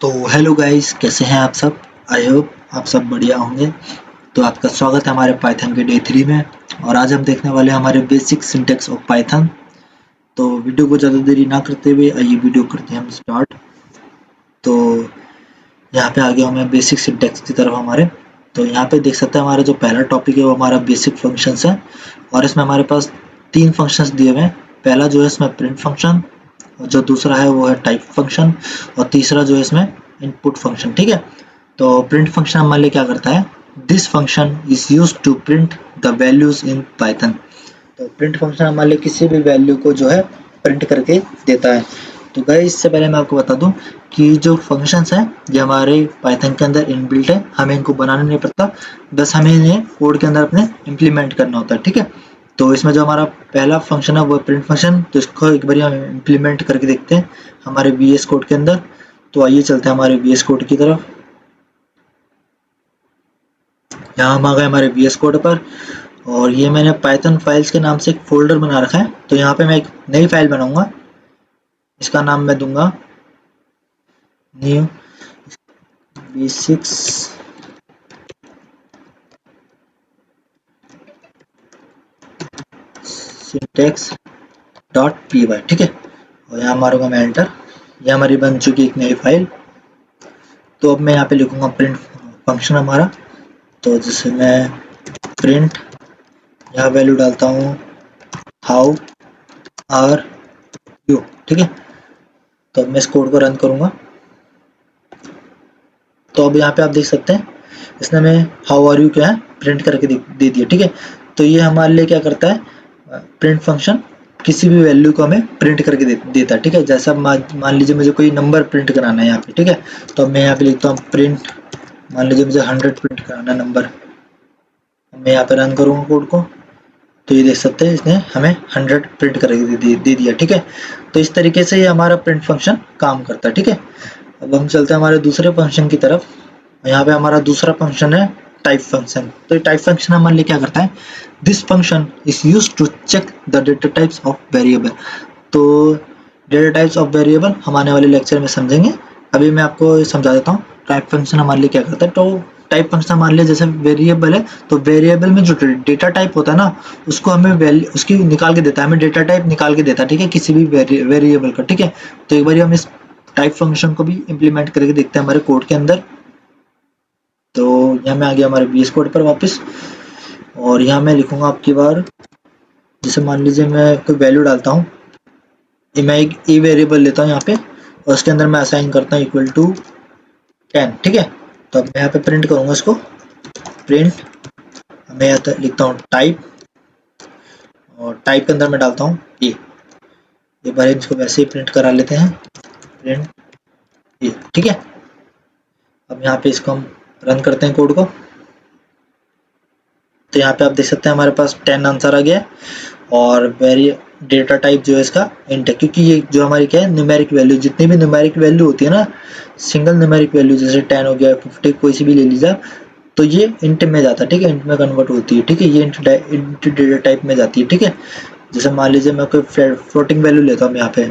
तो hello guys, कैसे हैं आप सब। आई होप आप सब बढ़िया होंगे। तो आपका स्वागत है हमारे पाइथन के डे 3 में। और आज हम देखने वाले हैं हमारे बेसिक सिंटैक्स ऑफ पाइथन। तो वीडियो को ज़्यादा देरी ना करते हुए आइए वीडियो करते हैं हम स्टार्ट। तो यहाँ पे आ गया मैं बेसिक सिंटैक्स की तरफ हमारे। तो यहाँ पे देख सकते हैं हमारा जो पहला टॉपिक है वो हमारा बेसिक फंक्शंस है। और इसमें हमारे पास 3 फंक्शंस दिए हुए हैं। पहला जो है इसमें प्रिंट फंक्शन, और जो दूसरा है वो है टाइप फंक्शन, और तीसरा जो है इसमें इनपुट फंक्शन। ठीक है। तो प्रिंट फंक्शन हमारे लिए क्या करता है, this function is use to print the values in Python. तो प्रिंट फंक्शन हमारे लिए किसी भी वैल्यू को जो है प्रिंट करके देता है। तो गाइस, इससे पहले मैं आपको बता दूं कि जो फंक्शंस हैं ये हमारे पाइथन के अंदर इनबिल्ट है, हमें इनको बनाना नहीं पड़ता, बस हमें इन्हें कोड के अंदर अपने इम्प्लीमेंट करना होता है। ठीक है। तो इसमें जो हमारा पहला फंक्शन है वो प्रिंट फंक्शन, तो इसको एक बार हम इम्प्लीमेंट करके देखते हैं हमारे VS कोड के अंदर। तो आइए चलते हैं हमारे VS कोड की तरफ। यहाँ हम आ गए हमारे VS कोड पर, और ये मैंने पाइथन फाइल्स के नाम से एक फोल्डर बना रखा है। तो यहाँ पे मैं एक नई फाइल बनाऊंगा, इसका नाम मैं दूंगा new basics syntax dot py। ठीक है। और यहाँ मारूंगा मैं एंटर। ये हमारी बन चुकी एक नई फाइल। तो अब मैं यहाँ पे लिखूंगा प्रिंट फंक्शन हमारा। तो जैसे मैं प्रिंट, यहाँ वैल्यू डालता हूँ हाउ आर यू। ठीक है। तो अब मैं इस कोड को रन करूंगा। तो अब यहाँ पे आप देख सकते हैं इसने हमें हाउ आर यू क्या है प्रिंट करके दे दिया। ठीक है। तो ये हमारे लिए क्या करता है, प्रिंट फंक्शन किसी भी वैल्यू को हमें प्रिंट करके देता है। ठीक है। जैसा मान लीजिए मुझे कोई नंबर प्रिंट कराना है यहाँ पे। ठीक है। तो मैं यहाँ पे लिखता हूँ प्रिंट, मान लीजिए मुझे 100 प्रिंट कराना है नंबर। मैं यहाँ पे रन करूँगा कोड को। तो ये देख सकते हैं इसने हमें 100 प्रिंट करके दे दिया। ठीक है। तो इस तरीके से ये हमारा प्रिंट फंक्शन काम करता है। ठीक है। अब हम चलते हैं हमारे दूसरे फंक्शन की तरफ। यहाँ पे हमारा दूसरा फंक्शन है टाइप फंक्शन। तो ये टाइप फंक्शन हमारे लिए क्या करता है, this function is used to check the data types of variable. तो डेटा टाइप्स ऑफ वेरिएबल हम आने वाले लेक्चर में समझेंगे। अभी मैं आपको समझा देता हूँ टाइप फंक्शन हमारे लिए क्या करता है। तो टाइप फंक्शन हमारे लिए जैसे वेरिएबल है, तो वेरिएबल में जो डेटा टाइप होता है ना, उसको हमें वैल्यू उसकी निकाल के देता है, हमें डेटा टाइप निकाल के देता है। ठीक है। किसी भी वेरिएबल का। ठीक है। तो एक बार हम इस टाइप फंक्शन को भी इम्प्लीमेंट करके देखते हैं हमारे कोड के अंदर। तो यहाँ मैं आ गया हमारे VS कोड पर वापस, और यहाँ मैं लिखूंगा आपकी बार, जैसे मान लीजिए मैं कोई वैल्यू डालता हूँ, मैं एक ए वेरिएबल लेता हूँ यहाँ पे, और उसके अंदर मैं असाइन करता हूँ इक्वल टू 10। ठीक है। तो अब मैं यहाँ पे प्रिंट करूंगा इसको, प्रिंट, मैं यहाँ लिखता हूँ टाइप, और टाइप के अंदर मैं डालता हूँ ए। एक बार इसको वैसे ही प्रिंट करा लेते हैं, प्रिंट ए। ठीक है। अब यहाँ पे इसको हम रन करते हैं कोड को। तो यहाँ पे आप देख सकते हैं हमारे पास 10 आंसर आ गया है, और वेरी डेटा टाइप जो है इसका इंट है, क्योंकि ये जो हमारी क्या है न्यूमेरिक वैल्यू, जितनी भी न्यूमेरिक वैल्यू होती है ना, सिंगल न्यूमेरिक वैल्यू जैसे 10 हो गया, 50, कोई सी भी ले लीजिए आप, तो ये इंट में जाता है। ठीक है। इंट में कन्वर्ट होती है। ठीक है। ये इंट डेटा टाइप में जाती है। ठीक है। जैसे मान लीजिए मैं कोई फ्लोटिंग वैल्यू लेता हूँ यहाँ पे।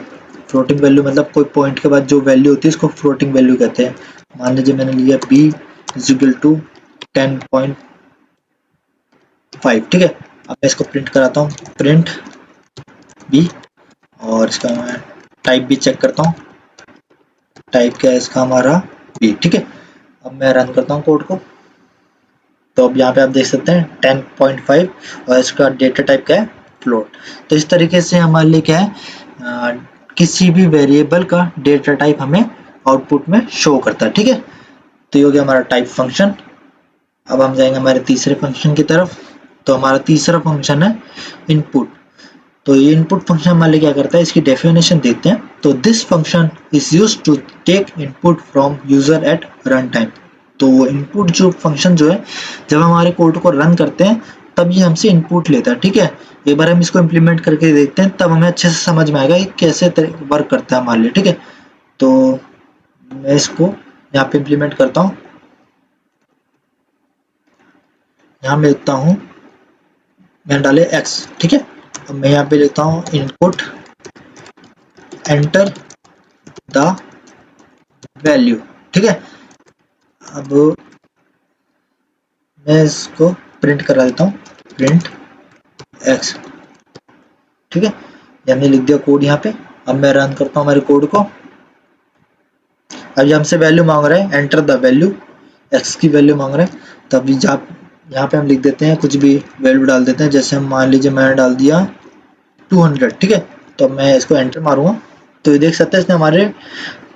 फ्लोटिंग वैल्यू मतलब कोई पॉइंट के बाद जो वैल्यू होती है इसको फ्लोटिंग वैल्यू कहते हैं। मान लीजिए मैंने लिया b इज इक्वल टू 10.5। ठीक है। अब मैं इसको प्रिंट कराता हूँ, प्रिंट b, और इसका मैं टाइप भी चेक करता हूँ, टाइप क्या है इसका हमारा b। ठीक है। अब मैं रन करता हूँ कोड को। तो अब यहाँ पे आप देख सकते हैं 10.5, और इसका डेटा टाइप क्या है फ्लोट। तो इस तरीके से हमारे लिए क्या है, किसी भी वेरिएबल का डेटा टाइप हमें आउटपुट में शो करता है। ठीक है। तो ये हो गया हमारा टाइप फंक्शन। अब हम जाएंगे हमारे तीसरे फंक्शन की तरफ। तो हमारा तीसरा फंक्शन है इनपुट। तो ये इनपुट फंक्शन हमारे लिए क्या करता है, इसकी डेफिनेशन देखते हैं। तो this function is used to take input from user at run time. तो इनपुट जो फंक्शन जो है, जब हमारे कोड को रन करते हैं तब ये हमसे इनपुट लेता है। ठीक है। एक बार हम इसको इम्प्लीमेंट करके देखते हैं, तब हमें अच्छे से समझ में आएगा कि कैसे वर्क करता है हमारे लिए। ठीक है। तो मैं इसको यहाँ पे इम्प्लीमेंट करता हूँ। यहाँ मैं लिखता हूँ, मैंने डाले x। ठीक है। अब मैं यहाँ पे लिखता हूँ इनपुट एंटर द वैल्यू। ठीक है। अब मैं इसको प्रिंट करा देता हूँ, प्रिंट एक्स, ठीक है। ये हमने लिख दिया कोड यहाँ पे। अब मैं रन करता हूँ हमारे कोड को। अब ये हमसे वैल्यू मांग रहा है, एंटर द वैल्यू, एक्स की वैल्यू मांग रहा है। तब यहाँ पे हम लिख देते हैं कुछ भी वैल्यू डाल देते हैं। जैसे हम मान लीजिए मैंने डाल दिया 200, ठीक है। तो मैं इसको एंटर मारूंगा तो ये देख सकते हैं इसने हमारे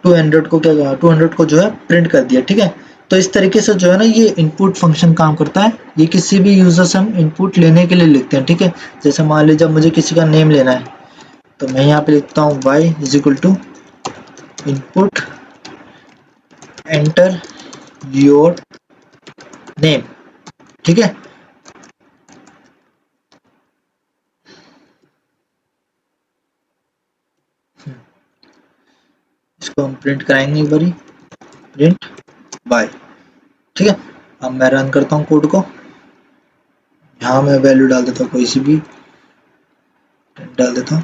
200 को क्या 200 को जो है प्रिंट कर दिया, ठीक है। तो इस तरीके से जो है ना ये इनपुट फंक्शन काम करता है। ये किसी भी यूजर से हम इनपुट लेने के लिए लिखते हैं, ठीक है। जैसे मान लीजिए मुझे किसी का नेम लेना है तो मैं यहाँ पे लिखता हूँ y is equal to input enter your name, ठीक है। इसको हम प्रिंट कराएंगे एक बारी, प्रिंट y, ठीक है। अब मैं रन करता हूँ कोड को। यहाँ मैं वैल्यू डाल देता हूँ, कोई सी भी डाल देता हूँ,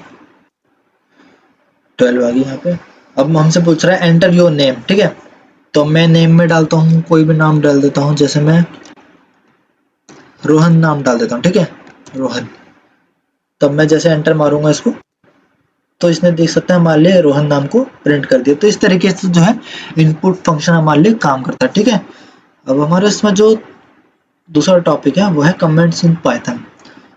12 आ गई यहाँ पे। अब हमसे पूछ रहा है एंटर योर नेम, ठीक है। तो मैं नेम में डालता हूँ कोई भी नाम डाल देता हूँ, जैसे मैं रोहन नाम डाल देता हूँ, ठीक है, रोहन। तब मैं जैसे एंटर मारूंगा इसको तो इसने देख सकते हैं हमारे लिए रोहन नाम को प्रिंट कर दिया। तो इस तरीके से जो है इनपुट फंक्शन हमारे लिए काम करता है, ठीक है। अब हमारे इसमें जो दूसरा टॉपिक है वो है कमेंट्स इन पाइथन।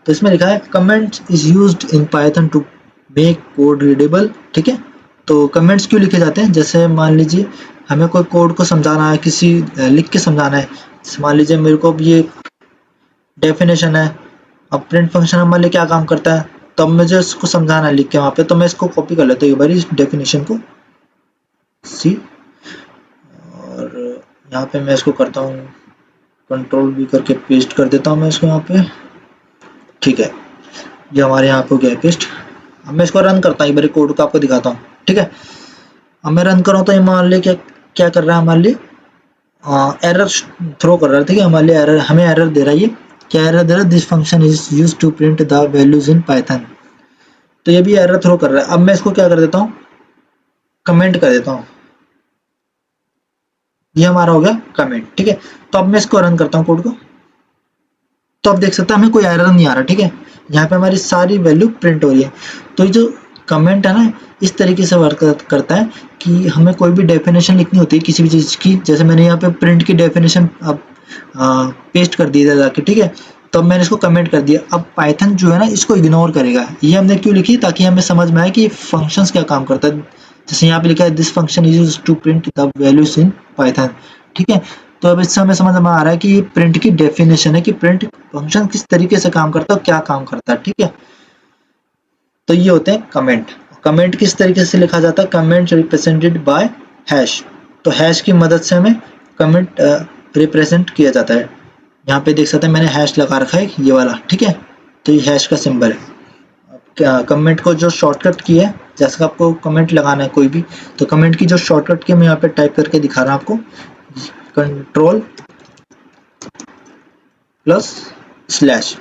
तो इसमें लिखा है comments is used in Python to make code readable, ठीक है। तो कमेंट्स क्यों लिखे जाते हैं? जैसे मान लीजिए हमें कोई कोड को समझाना है, किसी लिख के समझाना है। मान लीजिए मेरे को अब ये डेफिनेशन है, अब प्रिंट फंक्शन हमारे लिए क्या काम करता है, तब मुझे इसको समझाना है लिख के वहाँ पे। तो मैं इसको कॉपी कर लेता हूँ एक बार इस डेफिनेशन को, सी, और यहाँ पे मैं इसको करता हूँ कंट्रोल भी करके पेस्ट कर देता हूँ मैं इसको यहाँ पे, ठीक है। ये हमारे यहाँ पे हो गया पेस्ट। अब मैं इसको रन करता हूँ एक बार कोड को आपको दिखाता हूँ, ठीक है। अब मैं रन कर रहा हूँ तो ये मान लीजिए क्या क्या कर रहा है हमारे लिए, एरर थ्रो कर रहा है, ठीक है। हमारे लिए एरर, हमें एरर दे रहा है। ये क्या एरर दे रहा है? This function is used to print the values in Python. तो ये भी एरर थ्रो कर रहा है। अब मैं इसको क्या कर देता हूँ, कमेंट कर देता हूँ। ये हमारा हो गया कमेंट, ठीक है। तो अब मैं इसको रन करता हूँ कोड को। तो आप देख सकते हैं हमें कोई एरर नहीं आ रहा, ठीक है। यहाँ पे हमारी सारी वैल्यू प्रिंट हो रही है। तो ये जो कमेंट है ना, इस तरीके से वर्क करता है कि हमें कोई भी डेफिनेशन लिखनी होती है किसी भी चीज़ की। जैसे मैंने यहाँ पे प्रिंट की डेफिनेशन अब पेस्ट कर दी जाके, ठीक है। तब मैंने इसको कमेंट कर दिया। अब पाइथन जो है ना इसको इग्नोर करेगा। ये हमने क्यों लिखी, ताकि हमें समझ में आए कि फंक्शंस क्या काम करता है। जैसे यहाँ पे लिखा है this function is used to print the values in Python, ठीक है। तो अब इससे हमें समझ में आ रहा है कि ये प्रिंट की डेफिनेशन है कि प्रिंट फंक्शन किस तरीके से काम करता है, क्या काम करता है, ठीक है। तो ये होते हैं कमेंट। कमेंट किस तरीके से लिखा जाता है? Comment represented by hash. तो हैश की मदद से हमें कमेंट रिप्रेजेंट किया जाता है। यहाँ पे देख सकते हैं मैंने हैश लगा रखा है ये वाला, ठीक है। तो ये हैश का सिंबल है। कमेंट को जो शॉर्टकट की है, जैसे आपको कमेंट लगाना है कोई भी, तो कमेंट की जो शॉर्टकट की मैं यहाँ पे टाइप करके दिखा रहा हूँ आपको, कंट्रोल प्लस स्लैश,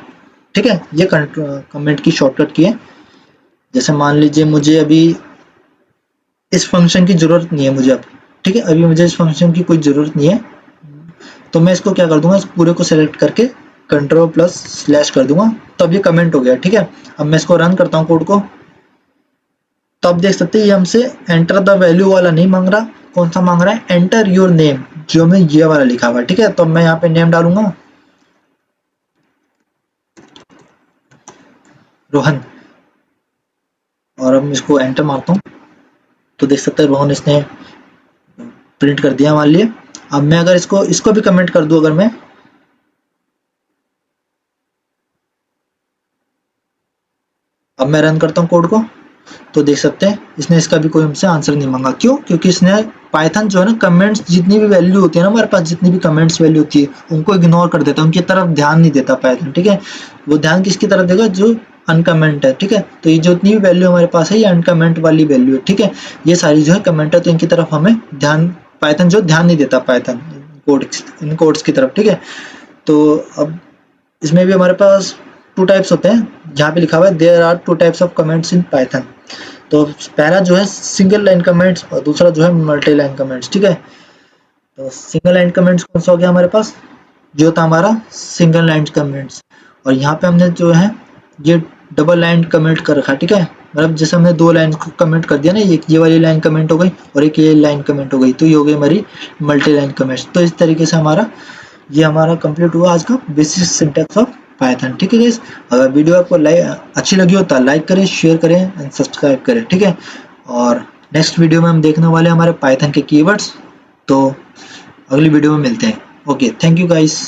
ठीक है। ये कमेंट की शॉर्टकट की है। जैसे मान लीजिए मुझे अभी इस फंक्शन की जरूरत नहीं है मुझे अब, ठीक है। अभी मुझे इस फंक्शन की कोई जरूरत नहीं है, तो मैं इसको क्या कर दूंगा, इस पूरे को सेलेक्ट करके कंट्रोल प्लस स्लैश कर दूंगा। तो अब ये कमेंट हो गया, ठीक है। अब मैं इसको रन करता हूँ कोड को। तो आप देख सकते हैं ये हमसे एंटर द वैल्यू वाला नहीं मांग रहा, कौन सा मांग रहा है, एंटर योर नेम, जो मैं ये वाला लिखा हुआ है, ठीक है। तो मैं यहाँ पे नेम डालूंगा रोहन, और अब मैं इसको एंटर मारता हूँ तो देख सकते हैं रोहन इसने प्रिंट कर दिया हमारे लिए। अब मैं अगर इसको भी कमेंट कर दूं, अगर मैं अब मैं रन करता हूँ कोड को, तो देख सकते हैं इसने इसका भी कोई हमसे आंसर नहीं मांगा। क्यों? क्योंकि इसने पाइथन जो है ना कमेंट्स जितनी भी वैल्यू होती है ना हमारे पास, जितनी भी कमेंट्स वैल्यू होती है उनको इग्नोर कर देता है, उनकी तरफ ध्यान नहीं देता पाइथन, ठीक है। वो ध्यान किसकी तरफ देगा, जो अनकमेंट है, ठीक है। तो ये जितनी भी वैल्यू हमारे पास है ये अनकमेंट वाली वैल्यू है, ठीक है। ये सारी जो है कमेंट है, तो इनकी तरफ हमें ध्यान, पाइथन जो ध्यान नहीं देता, पाइथन इन कोड्स की तरफ, ठीक है। तो अब इसमें भी हमारे पास टू टाइप्स होते हैं, जहाँ पे लिखा हुआ है there are two types of comments in Python. तो पहला जो है सिंगल लाइन कमेंट्स और दूसरा जो है मल्टी लाइन कमेंट्स, ठीक है। तो सिंगल लाइन कमेंट्स कौन सा हो गया हमारे पास, जो था हमारा सिंगल लाइन कमेंट्स। और यहाँ पे हमने जो है ये डबल लाइन कमेंट कर रखा है, ठीक है, मतलब जैसे हमने 2 लाइन कमेंट कर दिया ना, एक ये वाली लाइन कमेंट हो गई और एक ये लाइन कमेंट हो गई, तो ये हो गई हमारी मल्टी लाइन कमेंट्स। तो इस तरीके से हमारा कंप्लीट हुआ आज का बेसिक सिंटैक्स ऑफ पाइथन, ठीक है गाइस। अगर वीडियो आपको अच्छी लगी हो तो लाइक करें, शेयर करें एंड सब्सक्राइब करें, ठीक है। और नेक्स्ट वीडियो में हम देखने वाले हैं हमारे पाइथन के कीवर्ड्स। तो अगली वीडियो में मिलते हैं। Okay, thank you guys.